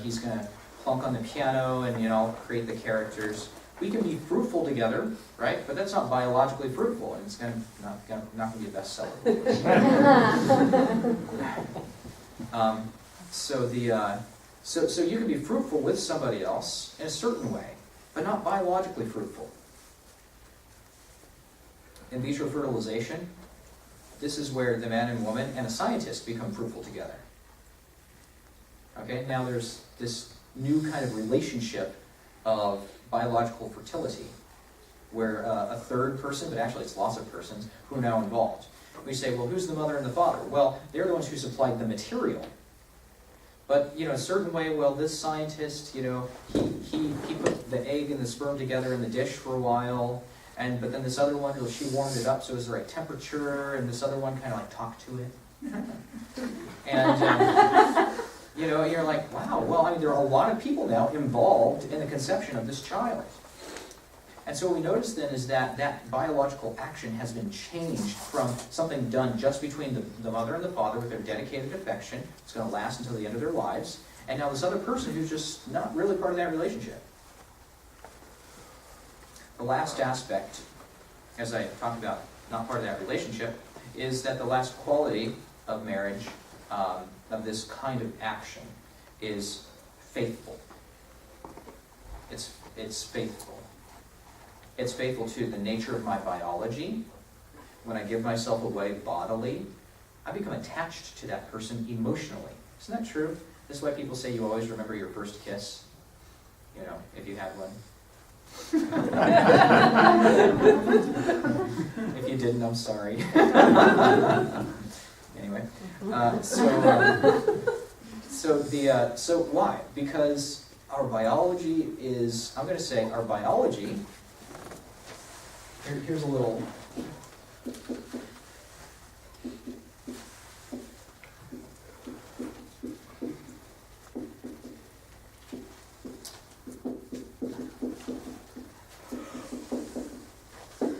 he's going to plunk on the piano and, create the characters. We can be fruitful together, right? But that's not biologically fruitful, and it's not going to be a bestseller. So you can be fruitful with somebody else in a certain way, but not biologically fruitful. In vitro fertilization, this is where the man and woman and a scientist become fruitful together. Okay, now there's this new kind of relationship of biological fertility, where a third person, but actually it's lots of persons, who are now involved. We say, well, who's the mother and the father? Well, they're the ones who supplied the material. But, in a certain way, well, this scientist, he put the egg and the sperm together in the dish for a while, but then this other one, she warmed it up so it was the right temperature, and this other one kind of like talked to it. And, you're like, wow, well, there are a lot of people now involved in the conception of this child. And so what we notice then is that biological action has been changed from something done just between the mother and the father with their dedicated affection. It's going to last until the end of their lives. And now this other person who's just not really part of that relationship. The last aspect, as I talked about, not part of that relationship, is that the last quality of marriage, of this kind of action, is faithful. It's faithful. It's faithful to the nature of my biology. When I give myself away bodily, I become attached to that person emotionally. Isn't that true? This is why people say you always remember your first kiss, if you had one. If you didn't, I'm sorry. Anyway, so why? Because our biology is, I'm going to say our biology, here's a little,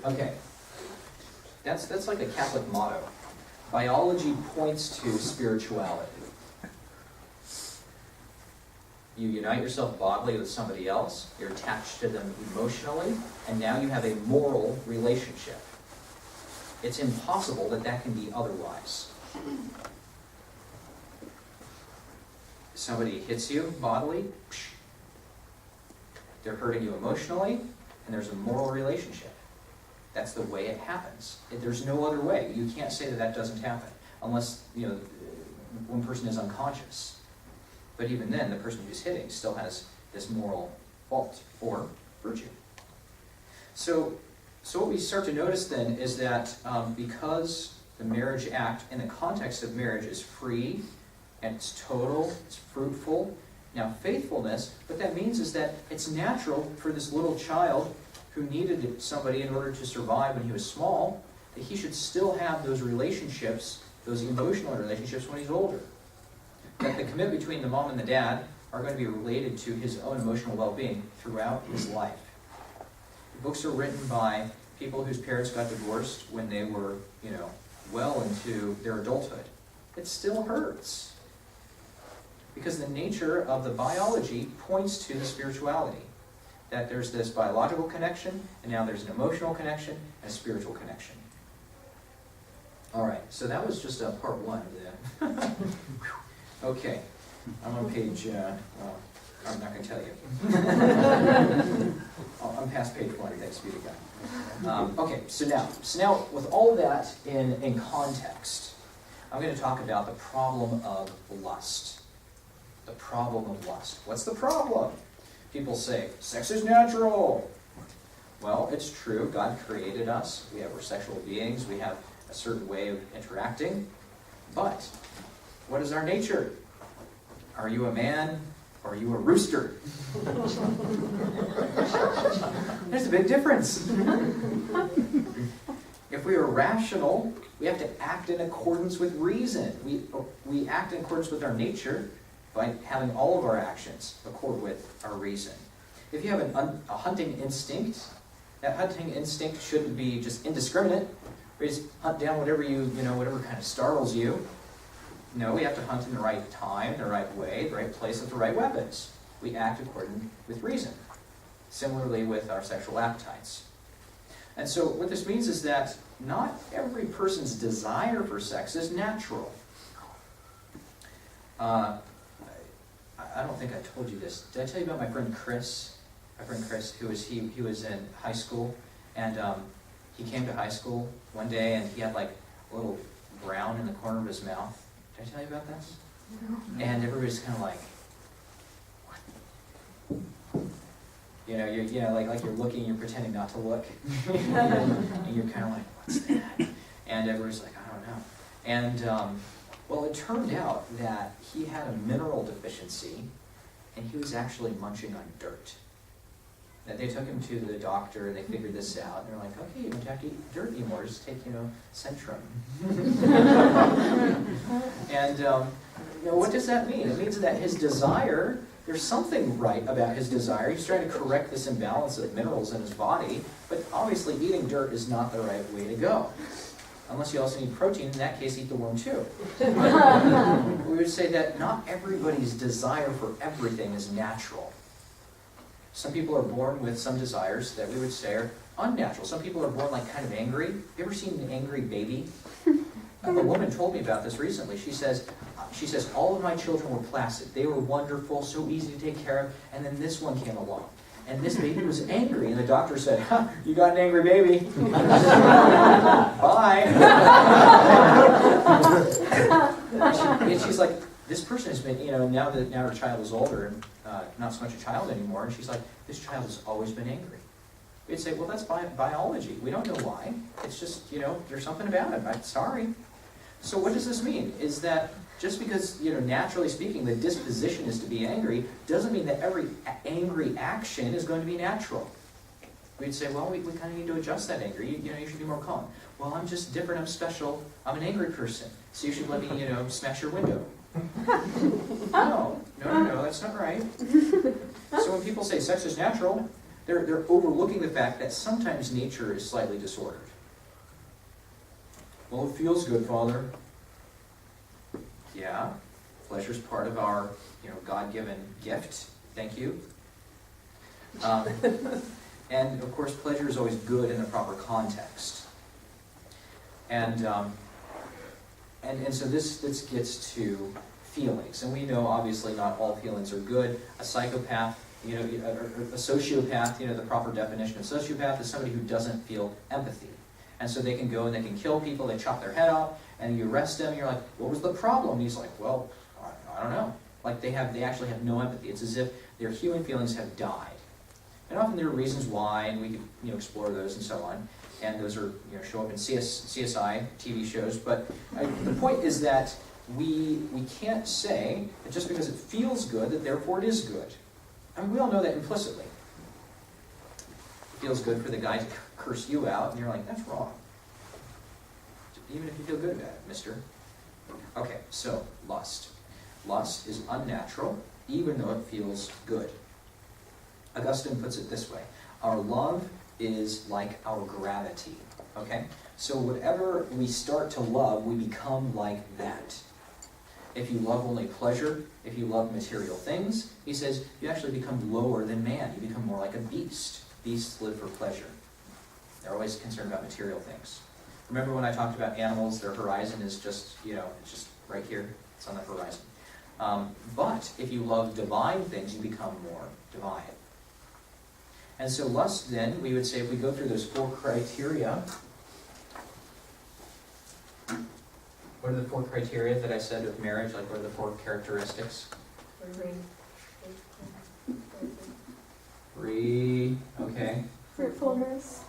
okay, that's like a Catholic motto. Biology points to spirituality. You unite yourself bodily with somebody else, you're attached to them emotionally, and now you have a moral relationship. It's impossible that can be otherwise. Somebody hits you bodily, they're hurting you emotionally, and there's a moral relationship. That's the way it happens. There's no other way. You can't say that doesn't happen, unless one person is unconscious. But even then, the person who's hitting still has this moral fault or virtue. So what we start to notice then is that because the marriage act in the context of marriage is free, and it's total, it's fruitful. Now faithfulness, what that means is that it's natural for this little child who needed somebody in order to survive when he was small, that he should still have those relationships, those emotional relationships when he's older. That the commitment between the mom and the dad are going to be related to his own emotional well-being throughout his life. The books are written by people whose parents got divorced when they were, well into their adulthood. It still hurts. Because the nature of the biology points to the spirituality. That there's this biological connection, and now there's an emotional connection and a spiritual connection. All right, so that was just part one of that. Okay, I'm on page, I'm not going to tell you. I'm past page 1, thanks be to God. Okay, so now with all that in context, I'm going to talk about the problem of lust. The problem of lust. What's the problem? People say, sex is natural. Well, it's true. God created us. We're sexual beings. We have a certain way of interacting. But what is our nature? Are you a man or are you a rooster? There's a big difference. If we are rational, we have to act in accordance with reason. We act in accordance with our nature by having all of our actions accord with our reason. If you have a hunting instinct, that hunting instinct shouldn't be just indiscriminate. You just hunt down whatever whatever kind of startles you. No, we have to hunt in the right time, the right way, the right place with the right weapons. We act according with reason. Similarly with our sexual appetites. And so what this means is that not every person's desire for sex is natural. I don't think I told you this. Did I tell you about my friend Chris? My friend Chris, he was in high school, and he came to high school one day, and he had like a little brown in the corner of his mouth. Did I tell you about this? No. And everybody's kind of like, what? Like you're looking, you're pretending not to look, and you're kind of like, what's that? And everybody's like, I don't know. And well, it turned out that he had a mineral deficiency, and he was actually munching on dirt. That they took him to the doctor, and they figured this out. And they're like, okay, you don't have to eat dirt anymore. Just take, Centrum. And what does that mean? It means that his desire, there's something right about his desire. He's trying to correct this imbalance of minerals in his body, but obviously eating dirt is not the right way to go. Unless you also need protein, in that case, eat the worm too. We would say that not everybody's desire for everything is natural. Some people are born with some desires that we would say are unnatural. Some people are born like kind of angry. Have you ever seen an angry baby? A woman told me about this recently. She says, all of my children were placid. They were wonderful, so easy to take care of, and then this one came along. And this baby was angry, and the doctor said, you got an angry baby. Bye. And she's like, this person has been, now her child is older and not so much a child anymore, and she's like, this child has always been angry. We'd say, well, that's biology. We don't know why. It's just, there's something about it. I'm sorry. So what does this mean? Is that just because, naturally speaking, the disposition is to be angry, doesn't mean that every angry action is going to be natural. We'd say, well, we kind of need to adjust that anger. You should be more calm. Well, I'm just different. I'm special. I'm an angry person. So you should let me, smash your window. No, that's not right. So when people say sex is natural, they're overlooking the fact that sometimes nature is slightly disordered. Well, it feels good, Father. Yeah, pleasure's part of our, God-given gift. Thank you. And of course, pleasure is always good in the proper context. And so this gets to feelings, and we know obviously not all feelings are good. A psychopath, a sociopath, the proper definition of sociopath is somebody who doesn't feel empathy. And so they can go and they can kill people, they chop their head off, and you arrest them, and you're like, what was the problem? And he's like, well, I don't know. Like they actually have no empathy. It's as if their human feelings have died. And often there are reasons why, and we could explore those and so on. And those are show up in CSI TV shows. But the point is that we can't say that just because it feels good that therefore it is good. I mean, we all know that implicitly. It feels good for the guy to curse you out, and you're like, that's wrong. Even if you feel good about it, mister. Okay, so lust. Lust is unnatural, even though it feels good. Augustine puts it this way. Our love is like our gravity. Okay? So whatever we start to love, we become like that. If you love only pleasure, if you love material things, he says, you actually become lower than man. You become more like a beast. Beasts live for pleasure. They're always concerned about material things. Remember when I talked about animals, their horizon is just, it's just right here. It's on the horizon. But if you love divine things, you become more divine. And so lust, then, we would say, if we go through those 4 criteria, what are the 4 criteria that I said of marriage? Like, what are the 4 characteristics? 3, okay. Fruitfulness.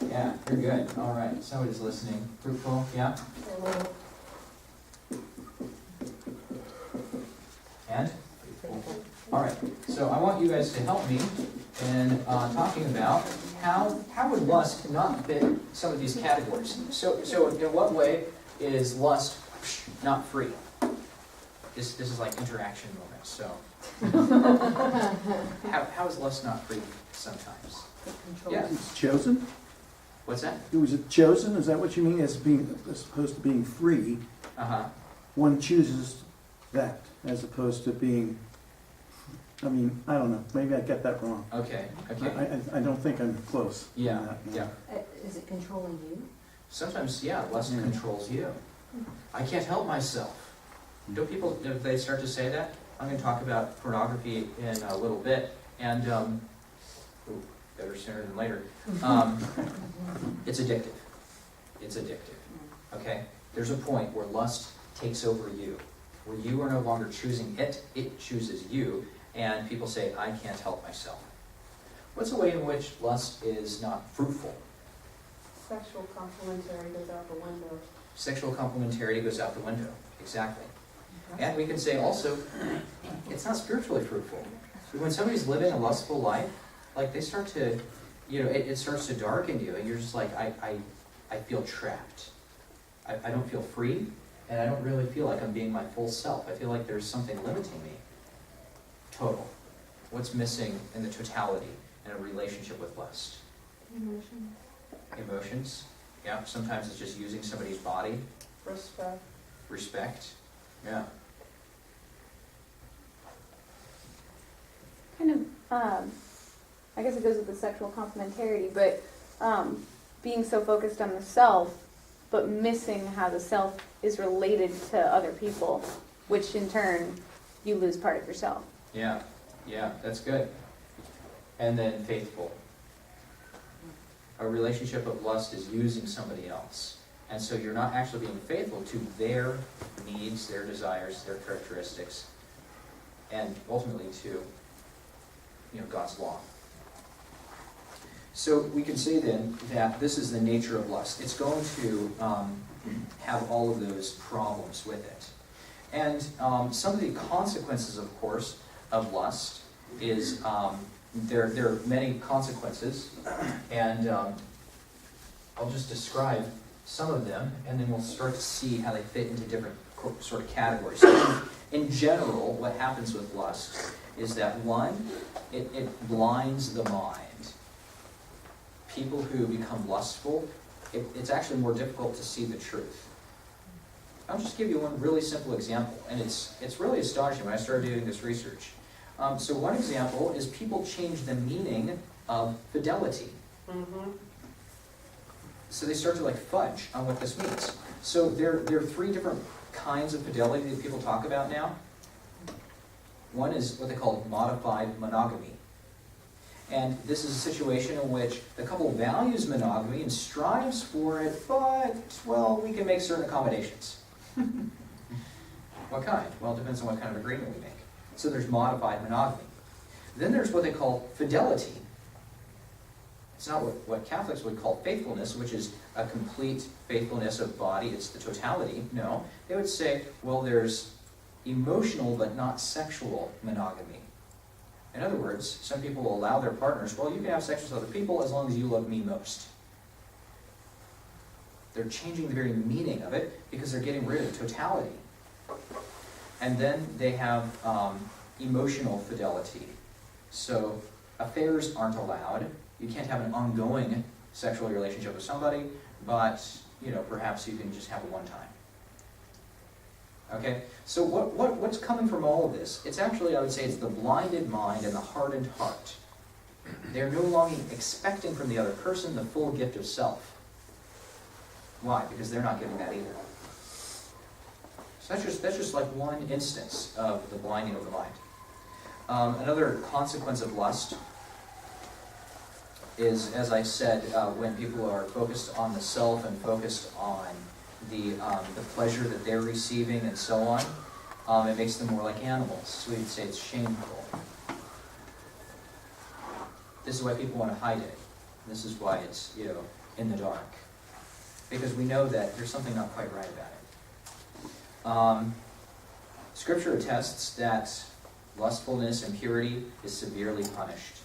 Yeah, you're good. All right, somebody's listening. Fruitful, yeah? And? All right, so I want you guys to help me in talking about how would lust not fit some of these categories. So in what way is lust not free? This is like interaction moment. So how is lust not free sometimes? Yeah. It's chosen? What's that? It was chosen, is that what you mean, as opposed to being free? Uh-huh. One chooses that, as opposed to being, I mean, I don't know, maybe I got that wrong. Okay, okay. I don't think I'm close. on Yeah, that, no. yeah. Is it controlling you? Sometimes, yeah, lust Yeah. controls you. I can't help myself. Don't people, if they start to say that? I'm going to talk about pornography in a little bit, and, better sooner than later. It's addictive. It's addictive, okay? There's a point where lust takes over you, where you are no longer choosing it, it chooses you, and people say, I can't help myself. What's a way in which lust is not fruitful? Sexual complementarity goes out the window. Sexual complementarity goes out the window, exactly. And we can say also, it's not spiritually fruitful. When somebody's living a lustful life, like they start to, it starts to darken you, and you're just like, I feel trapped. I don't feel free, and I don't really feel like I'm being my full self. I feel like there's something limiting me. Total. What's missing in the totality in a relationship with lust? Emotion. Emotions. Yeah, sometimes it's just using somebody's body. Respect. Respect. Yeah. Kind of, I guess it goes with the sexual complementarity, but being so focused on the self, but missing how the self is related to other people, which in turn, you lose part of yourself. Yeah, that's good. And then faithful. A relationship of lust is using somebody else. And so you're not actually being faithful to their needs, their desires, their characteristics, and ultimately to God's law. So we can say then that this is the nature of lust. It's going to have all of those problems with it. And some of the consequences, of course, of lust is there are many consequences, and I'll just describe some of them, and then we'll start to see how they fit into different sort of categories. So in general, what happens with lust is that, one, it blinds the mind. People who become lustful, it's actually more difficult to see the truth. I'll just give you one really simple example, and it's really astonishing when I started doing this research. So one example is people change the meaning of fidelity. Mm-hmm. So they start to fudge on what this means. So there are three different kinds of fidelity that people talk about now. One is what they call modified monogamy. And this is a situation in which the couple values monogamy and strives for it, but, well, we can make certain accommodations. What kind? Well, it depends on what kind of agreement we make. So there's modified monogamy. Then there's what they call fidelity. It's not what Catholics would call faithfulness, which is a complete faithfulness of body. It's the totality. No. They would say, well, there's emotional but not sexual monogamy. In other words, some people will allow their partners, well, you can have sex with other people as long as you love me most. They're changing the very meaning of it because they're getting rid of totality. And then they have emotional fidelity. So affairs aren't allowed. You can't have an ongoing sexual relationship with somebody, but perhaps you can just have it one time. Okay? So what's coming from all of this? It's actually, I would say, it's the blinded mind and the hardened heart. They're no longer expecting from the other person the full gift of self. Why? Because they're not giving that either. So that's just like one instance of the blinding of the mind. Another consequence of lust is, as I said, when people are focused on the self and focused on the pleasure that they're receiving and so on, it makes them more like animals. So we'd say it's shameful. This is why people want to hide it. This is why it's in the dark, because we know that there's something not quite right about it. Scripture attests that lustfulness and impurity is severely punished.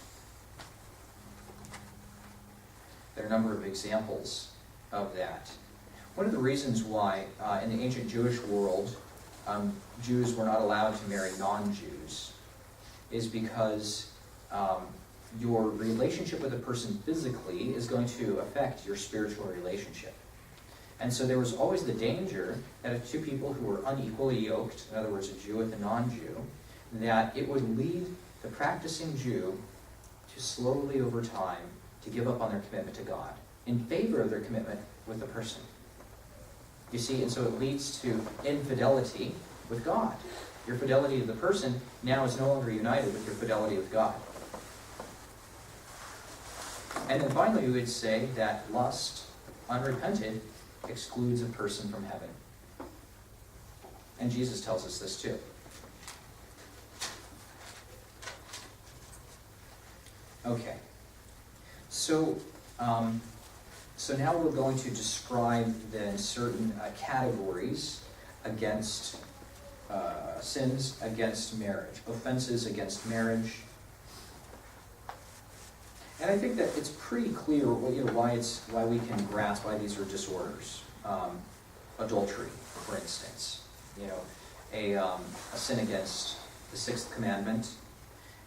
There are a number of examples of that. One of the reasons why in the ancient Jewish world Jews were not allowed to marry non-Jews is because your relationship with a person physically is going to affect your spiritual relationship. And so there was always the danger that if two people who were unequally yoked, in other words, a Jew with a non-Jew, that it would lead the practicing Jew to slowly over time to give up on their commitment to God in favor of their commitment with the person. You see, and so it leads to infidelity with God. Your fidelity to the person now is no longer united with your fidelity with God. And then finally, we would say that lust, unrepented, excludes a person from heaven. And Jesus tells us this too. Okay. So now we're going to describe then certain categories against sins against marriage, offenses against marriage. And I think that it's pretty clear, why we can grasp why these are disorders. Adultery, for instance, a sin against the sixth commandment.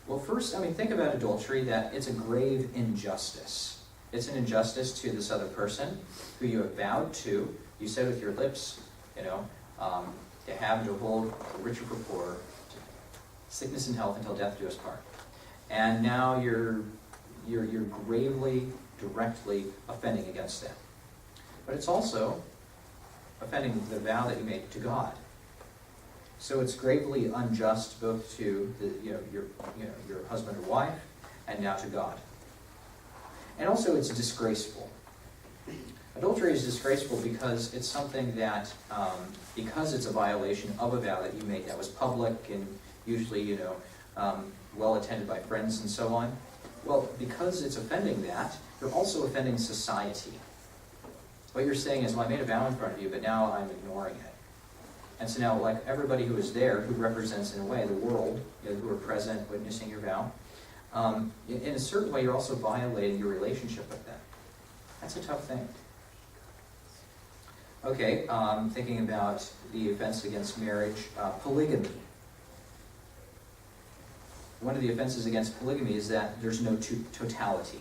Well, first, think about adultery, that it's a grave injustice. It's an injustice to this other person who you have vowed to. You said with your lips, to have and to hold, rich or for poor, sickness and health until death do us part. And now you're gravely, directly offending against them. But it's also offending the vow that you made to God. So it's gravely unjust both to your husband or wife, and now to God. And also it's disgraceful. Adultery is disgraceful because it's something that, because it's a violation of a vow that you made that was public and usually, well attended by friends and so on. Well, because it's offending that, you're also offending society. What you're saying is, well, I made a vow in front of you, but now I'm ignoring it. And so now, like everybody who is there, who represents, in a way, the world, who are present, witnessing your vow, in a certain way, you're also violating your relationship with them. That's a tough thing. Okay, thinking about the offense against marriage, polygamy. One of the offenses against polygamy is that there's no totality.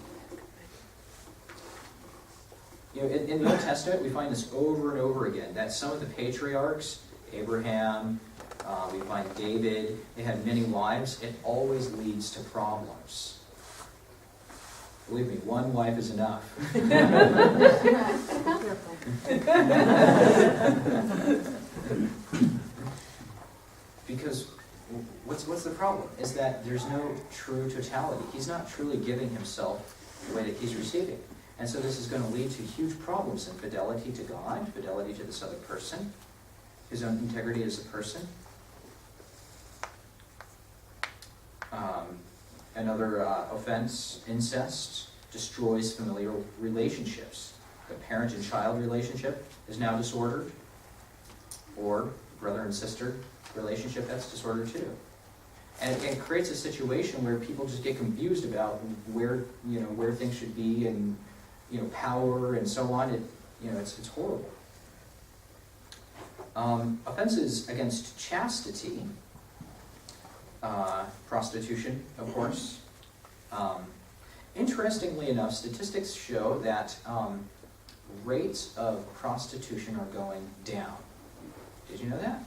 In the Old Testament, we find this over and over again, that some of the patriarchs, Abraham, we find David, they had many wives. It always leads to problems. Believe me, one wife is enough. Because what's the problem? Is that there's no true totality. He's not truly giving himself the way that he's receiving. And so this is going to lead to huge problems in fidelity to God, fidelity to this other person, his own integrity as a person. Another offense, incest, destroys familial relationships. The parent and child relationship is now disordered, or brother and sister relationship, that's disordered too. And it creates a situation where people just get confused about where things should be, and power and so on. It's horrible. Offenses against chastity, prostitution, of course. Interestingly enough, statistics show that rates of prostitution are going down. Did you know that?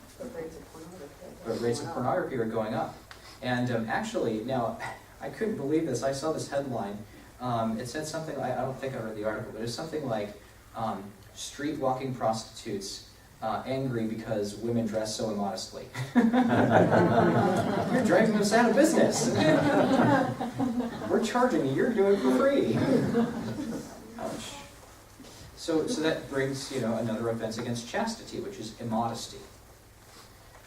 But rates of pornography are going up. And actually, now, I couldn't believe this. I saw this headline. It said something, I don't think I read the article, but it's something like, street walking prostitutes angry because women dress so immodestly. You're driving us out of business. We're charging you, you're doing it for free. Ouch. So that brings, another offense against chastity, which is immodesty.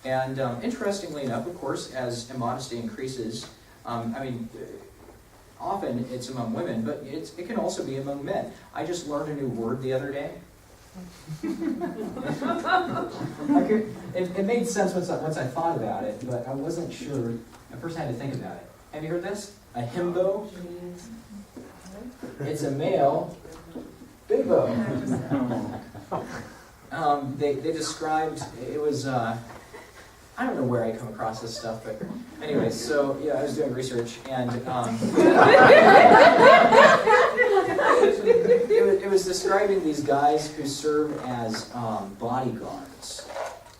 And interestingly enough, of course, as immodesty increases, often it's among women, but it can also be among men. I just learned a new word the other day. It made sense once I thought about it, but I wasn't sure. At first I had to think about it. Have you heard this? A himbo? It's a male bimbo. They described, it was I don't know where I come across this stuff, but anyway, so yeah, I was doing research, and it was describing these guys who serve as bodyguards,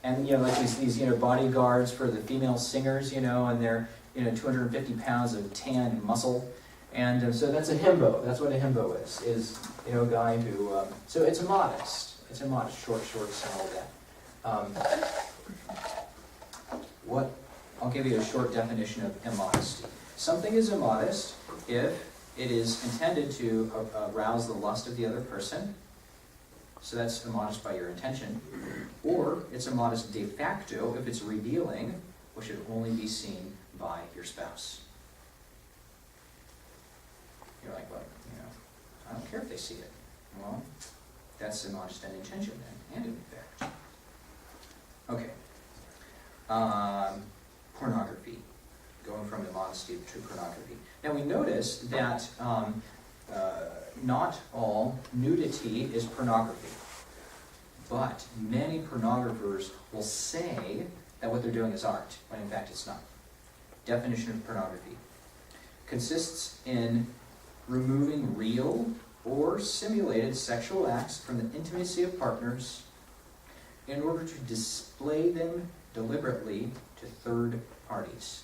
and like these bodyguards for the female singers, and they're 250 pounds of tan muscle, and so that's a himbo. That's what a himbo is a guy who. So it's immodest, short shorts and all that. I'll give you a short definition of immodesty. Something is immodest if it is intended to arouse the lust of the other person, so that's immodest by your intention, or it's immodest de facto if it's revealing what should only be seen by your spouse. You're like, well, I don't care if they see it. Well, that's immodest in intention then, and in fact. Okay. Pornography, going from immodesty to pornography. Now we notice that not all nudity is pornography, but many pornographers will say that what they're doing is art, when in fact it's not. Definition of pornography consists in removing real or simulated sexual acts from the intimacy of partners in order to display them deliberately to third parties.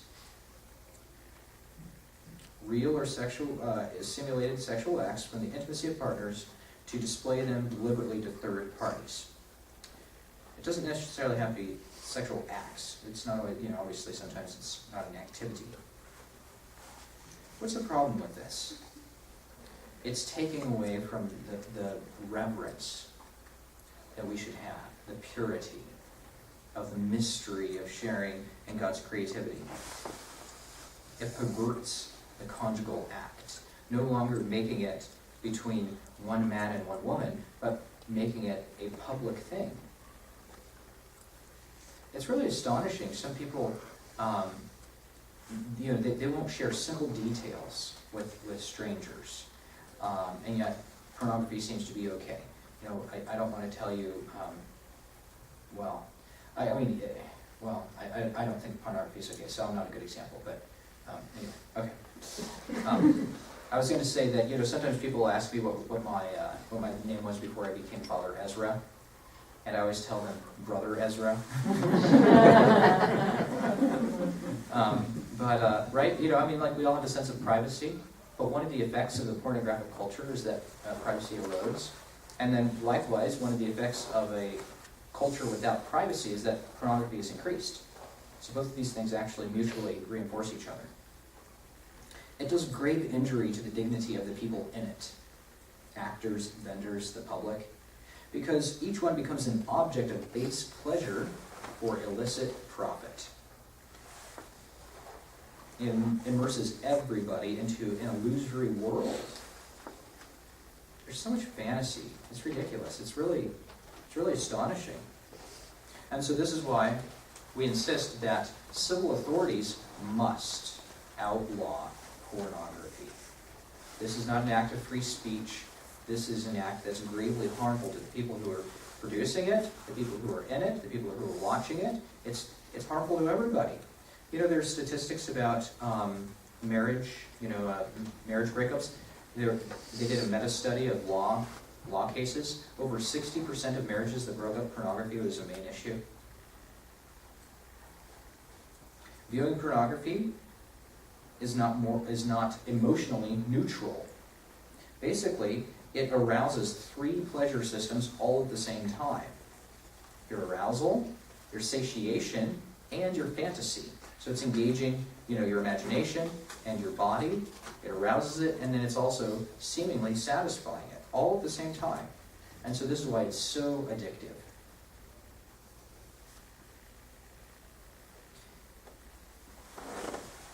Real or simulated sexual acts from the intimacy of partners to display them deliberately to third parties. It doesn't necessarily have to be sexual acts. It's not, obviously sometimes it's not an activity. What's the problem with this? It's taking away from the reverence that we should have, the purity of the mystery of sharing in God's creativity. It perverts the conjugal act, no longer making it between one man and one woman, but making it a public thing. It's really astonishing. Some people, they won't share simple details with strangers, and yet pornography seems to be okay. I don't want to tell you, I don't think pornography is okay, so I'm not a good example, but anyway, okay. I was going to say that, sometimes people ask me what my name was before I became Father Ezra, and I always tell them Brother Ezra. Right, we all have a sense of privacy, but one of the effects of the pornographic culture is that privacy erodes, and then likewise, one of the effects of a culture without privacy is that pornography is increased. So both of these things actually mutually reinforce each other. It does grave injury to the dignity of the people in it, actors, vendors, the public, because each one becomes an object of base pleasure for illicit profit. It immerses everybody into an illusory world. There's so much fantasy. It's ridiculous. It's really astonishing. And so this is why we insist that civil authorities must outlaw pornography. This is not an act of free speech. This is an act that's gravely harmful to the people who are producing it, the people who are in it, the people who are watching it. It's harmful to everybody. There's statistics about marriage, marriage breakups. They did a meta-study of law cases. Over 60% of marriages that broke up, pornography was a main issue. Viewing pornography is not emotionally neutral. Basically, it arouses 3 pleasure systems all at the same time: your arousal, your satiation, and your fantasy. So it's engaging, your imagination and your body. It arouses it, and then it's also seemingly satisfying it all at the same time. And so this is why it's so addictive.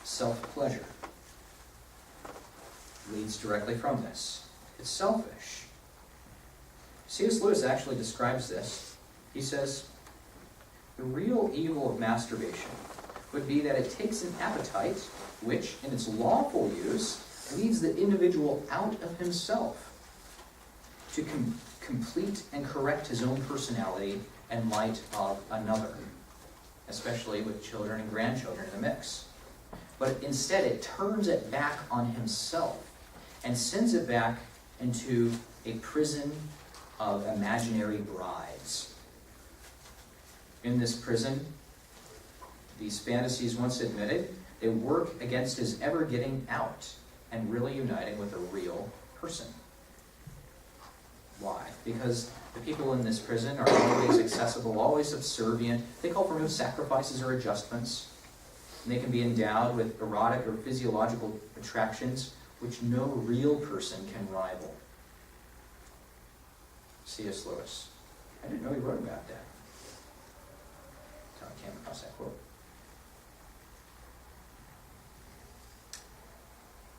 Self-pleasure leads directly from this. It's selfish. C.S. Lewis actually describes this. He says, the real evil of masturbation would be that it takes an appetite which, in its lawful use, leads the individual out of himself to complete and correct his own personality in light of another. especially with children and grandchildren in the mix. But instead it turns it back on himself and sends it back into a prison of imaginary brides. In this prison, these fantasies once admitted, they work against his ever getting out and really uniting with a real person. Why? Because the people in this prison are always accessible, always subservient. They call for no sacrifices or adjustments. And they can be endowed with erotic or physiological attractions which no real person can rival. C.S. Lewis. I didn't know he wrote about that. Until I came across that quote.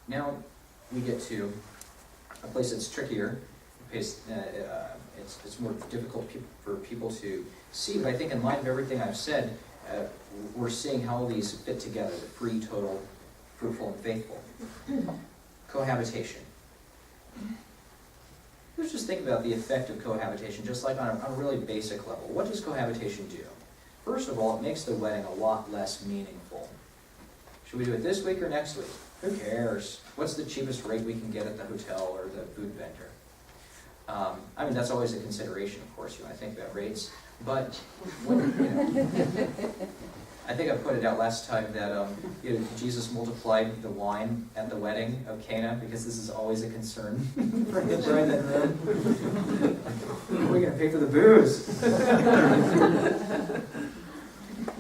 Now we get to a place that's trickier. It's more difficult for people to see, but I think in light of everything I've said, we're seeing how all these fit together: the free, total, fruitful, and faithful. Cohabitation. Let's just think about the effect of cohabitation, just like on a really basic level. What does cohabitation do? First of all, it makes the wedding a lot less meaningful. Should we do it this week or next week? Who cares? What's the cheapest rate we can get at the hotel or the food vendor? I mean, that's always a consideration, of course. You want to think about rates. But I think I put it out last time that Jesus multiplied the wine at the wedding of Cana because this is always a concern for the bride and groom. How are we going to pay for the booze?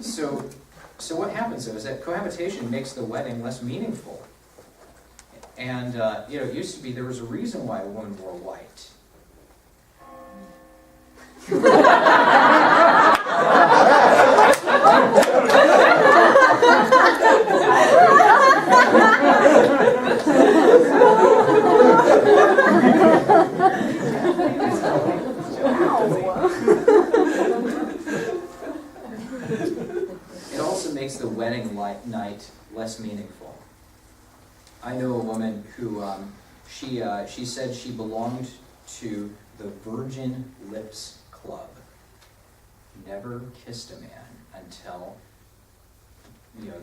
So what happens though is that cohabitation makes the wedding less meaningful. And it used to be there was a reason why a woman wore white. It also makes the wedding night less meaningful. I know a woman who she said she belonged to the Virgin Lips Club. Never kissed a man until the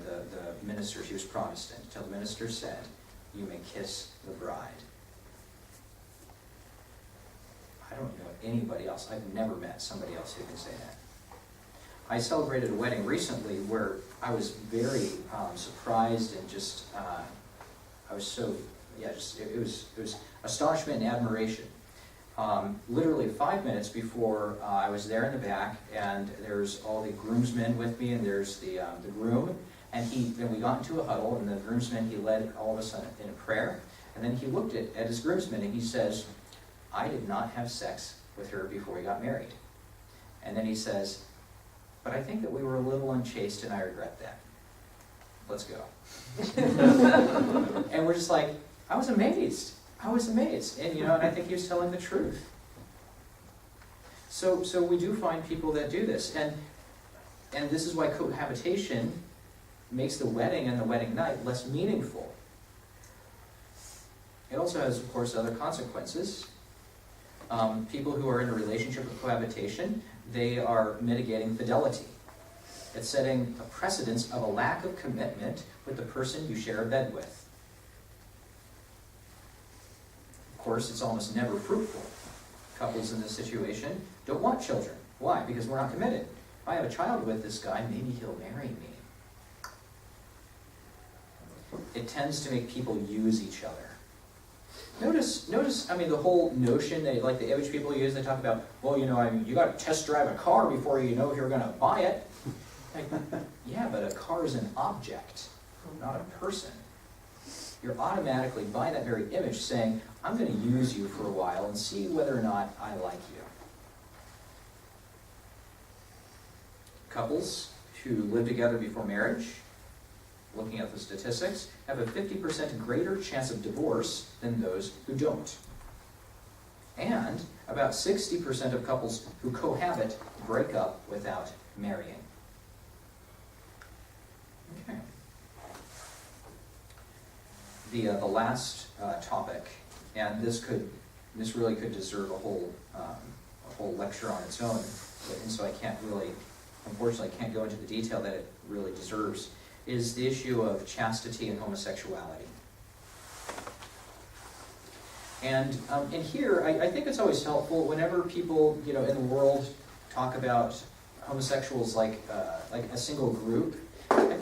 minister, she was Protestant, until the minister said, "You may kiss the bride." I don't know anybody else. I've never met somebody else who can say that. I celebrated a wedding recently where I was very surprised and just I was so it was astonishment and admiration. Literally 5 minutes before I was there in the back, and there's all the groomsmen with me, and there's the groom, and we got into a huddle, and the groomsman, he led all of us in a prayer, and then he looked at his groomsmen, and he says, "I did not have sex with her before we got married." And then he says, "But I think that we were a little unchaste, and I regret that. Let's go." And we're just like, I was amazed. And and I think he was telling the truth. So we do find people that do this. And this is why cohabitation makes the wedding and the wedding night less meaningful. It also has, of course, other consequences. People who are in a relationship with cohabitation, they are mitigating fidelity. It's setting a precedence of a lack of commitment with the person you share a bed with. Of course, it's almost never fruitful. Couples in this situation don't want children. Why? Because we're not committed. If I have a child with this guy, maybe he'll marry me. It tends to make people use each other. Notice, I mean, the whole notion, like the image people use, they talk about, well, you got to test drive a car before you know if you're going to buy it. Like, yeah, but a car is an object, not a person. You're automatically, by that very image, saying, I'm going to use you for a while and see whether or not I like you. Couples who live together before marriage, looking at the statistics, have a 50% greater chance of divorce than those who don't. And about 60% of couples who cohabit break up without marrying. Okay. The last topic, and this really could deserve a whole lecture on its own, and so I can't really unfortunately can't go into the detail that it really deserves, is the issue of chastity and homosexuality. And here, I think it's always helpful whenever people, in the world talk about homosexuals like a single group,